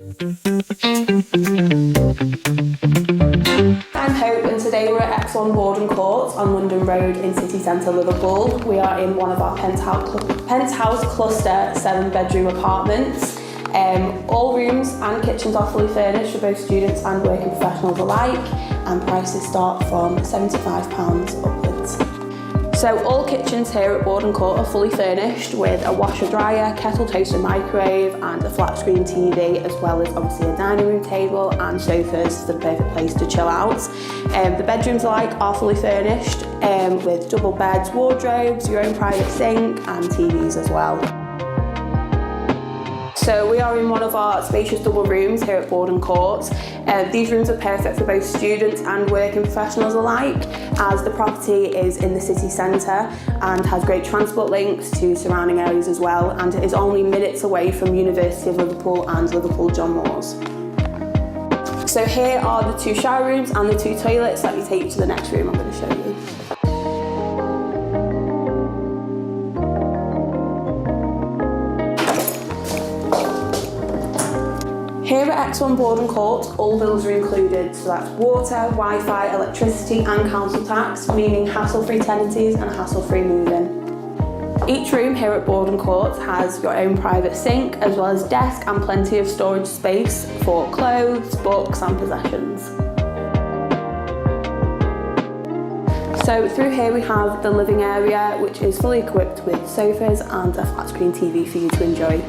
I'm Hope and today we're at X1 Borden Court on London Road in city centre Liverpool. We are in one of our penthouse cluster 7-bedroom apartments. All rooms and kitchens are fully furnished for both students and working professionals alike, and prices start from £75 upwards. So all kitchens here at Borden Court are fully furnished with a washer dryer, kettle, toaster, microwave and a flat screen TV, as well as obviously a dining room table and sofas, the perfect place to chill out. The bedrooms alike are fully furnished with double beds, wardrobes, your own private sink and TVs as well. So we are in one of our spacious double rooms here at Borden Court. These rooms are perfect for both students and working professionals alike, as the property is in the city centre and has great transport links to surrounding areas as well, and it is only minutes away from University of Liverpool and Liverpool John Moores. So here are the 2 shower rooms and the 2 toilets. Let me take you to the next room I'm going to show you. Here at X1 Borden Court, all bills are included, so that's water, Wi-Fi, electricity and council tax, meaning hassle-free tenancies and hassle-free move-in. Each room here at Borden Court has your own private sink, as well as desk and plenty of storage space for clothes, books and possessions. So through here we have the living area, which is fully equipped with sofas and a flat screen TV for you to enjoy.